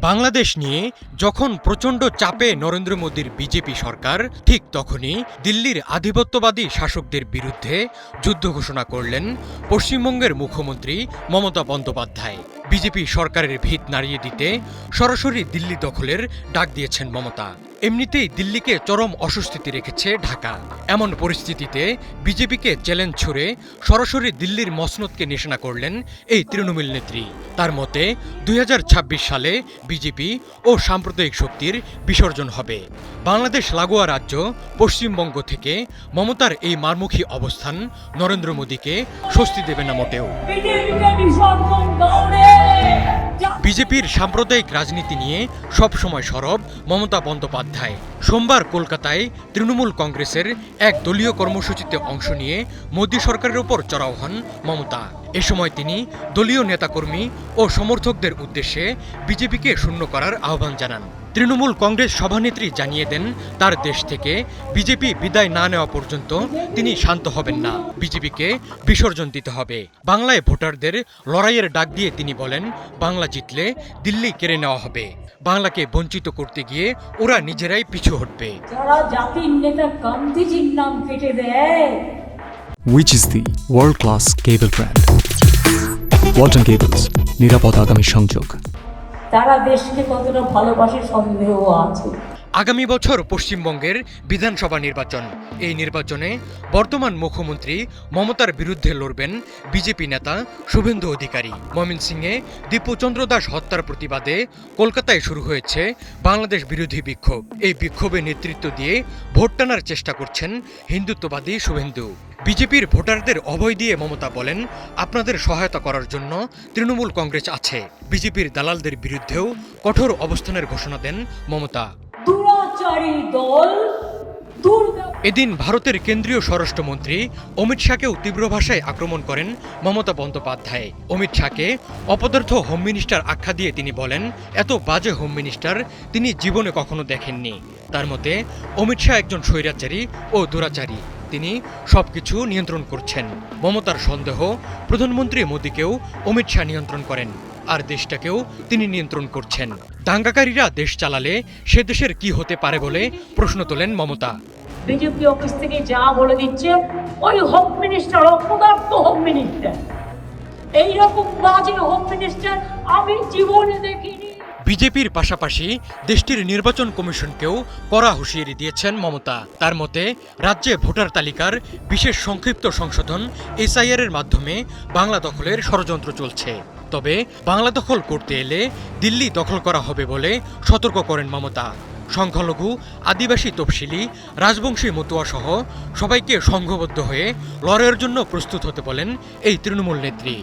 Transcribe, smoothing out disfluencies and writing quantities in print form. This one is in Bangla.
বাংলাদেশ নিয়ে যখন প্রচণ্ড চাপে নরেন্দ্র মোদীর বিজেপি সরকার, ঠিক তখনই দিল্লির আধিপত্যবাদী শাসকদের বিরুদ্ধে যুদ্ধ ঘোষণা করলেন পশ্চিমবঙ্গের মুখ্যমন্ত্রী মমতা বন্দ্যোপাধ্যায়। বিজেপি সরকারের ভিত নাড়িয়ে দিতে সরাসরি দিল্লি দখলের ডাক দিয়েছেন মমতা। এমনিতেই দিল্লিকে চরম অস্বস্তিতে রেখেছে ঢাকা। এমন পরিস্থিতিতে বিজেপিকে চ্যালেঞ্জ ছুড়ে সরাসরি দিল্লির মসনদকে নিশানা করলেন এই তৃণমূল নেত্রী। তার মতে 2026 সালে বিজেপি ও সাম্প্রদায়িক শক্তির বিসর্জন হবে। বাংলাদেশ লাগোয়া রাজ্য পশ্চিমবঙ্গ থেকে মমতার এই মারমুখী অবস্থান নরেন্দ্র মোদীকে স্বস্তি দেবে না মোটেও। বিজেপির সাম্প্রদায়িক রাজনীতি নিয়ে সবসময় সরব মমতা বন্দ্যোপাধ্যায়। সোমবার কলকাতায় তৃণমূল কংগ্রেসের এক দলীয় কর্মসূচিতে অংশ নিয়ে মোদী সরকারের ওপর চড়াও হন মমতা। এ সময় তিনি দলীয় নেতাকর্মী ও সমর্থকদের উদ্দেশ্যে বিজেপিকে শূন্য করার আহ্বান জানান। তৃণমূল কংগ্রেস সভানেত্রী জানিয়ে দেন, তার দেশ থেকে বিজেপি বিদায় না নেওয়া পর্যন্ত তিনি শান্ত হবেন না, বিজেপিকে বিসর্জন দিতে হবে। বাংলায় ভোটারদের লড়াইয়ের ডাক দিয়ে তিনি বলেন, বাংলা জিতলে দিল্লি কেড়ে নেওয়া হবে। বাংলাকে বঞ্চিত করতে গিয়ে ওরা নিজেরাই পিছু হটবে। যারা জাতির নেতা গান্ধীজির নাম কেটে দেয়। Which is the world-class cable brand? Walton Cables, নিরাপদ আগামী সংযোগ। তারা দেশকে কতটা ভালোবাসে সন্দেহ আছে। আগামী বছর পশ্চিমবঙ্গের বিধানসভা নির্বাচন। এই নির্বাচনে বর্তমান মুখ্যমন্ত্রী মমতার বিরুদ্ধে লড়বেন বিজেপি নেতা শুভেন্দু অধিকারী। ময়মনসিংহে দীপুচন্দ্র দাস হত্যার প্রতিবাদে কলকাতায় শুরু হয়েছে বাংলাদেশ বিরোধী বিক্ষোভ। এই বিক্ষোভে নেতৃত্ব দিয়ে ভোট টানার চেষ্টা করছেন হিন্দুত্ববাদী শুভেন্দু। বিজেপির ভোটারদের অভয় দিয়ে মমতা বলেন, আপনাদের সহায়তা করার জন্য তৃণমূল কংগ্রেস আছে। বিজেপির দালালদের বিরুদ্ধেও কঠোর অবস্থানের ঘোষণা দেন মমতা। এদিন ভারতের কেন্দ্রীয় স্বরাষ্ট্রমন্ত্রী অমিত শাহকেও তীব্র ভাষায় আক্রমণ করেন মমতা বন্দ্যোপাধ্যায়। অমিত শাহকে অপদার্থ হোম মিনিস্টার আখ্যা দিয়ে তিনি বলেন, এত বাজে হোম মিনিস্টার তিনি জীবনে কখনো দেখেননি। তার মতে অমিত শাহ একজন স্বৈরাচারী ও দুরাচারী, তিনি সবকিছু নিয়ন্ত্রণ করছেন। মমতার সন্দেহ, প্রধানমন্ত্রী মোদীকেও অমিত শাহ নিয়ন্ত্রণ করেন, আর দেশটাকেও তিনি নিয়ন্ত্রণ করছেন। দাঙ্গাকারীরা দেশ চালালে সে দেশের কি হতে পারে বলে প্রশ্ন তোলেন মমতা। বিজেপি অফিস থেকে যা বলে দিচ্ছে, ওই হোম মিনিস্টার অপদার্থ হোম মিনিস্টার, এইরকম বাজে হোম মিনিস্টার আমি জীবনে দেখিনি। বিজেপির পাশাপাশি দেশটির নির্বাচন কমিশনকেও কড়া হুঁশিয়ারি দিয়েছেন মমতা। তার মতে রাজ্যে ভোটার তালিকার বিশেষ সংক্ষিপ্ত সংশোধন SIR এর মাধ্যমে বাংলা দখলের ষড়যন্ত্র চলছে। তবে বাংলা দখল করতে এলে দিল্লি দখল করা হবে বলে সতর্ক করেন মমতা। সংখ্যালঘু, আদিবাসী, তফসিলি, রাজবংশী, মতুয়া সহ সবাইকে সংঘবদ্ধ হয়ে লড়াইয়ের জন্য প্রস্তুত হতে বলেন এই তৃণমূল নেত্রী।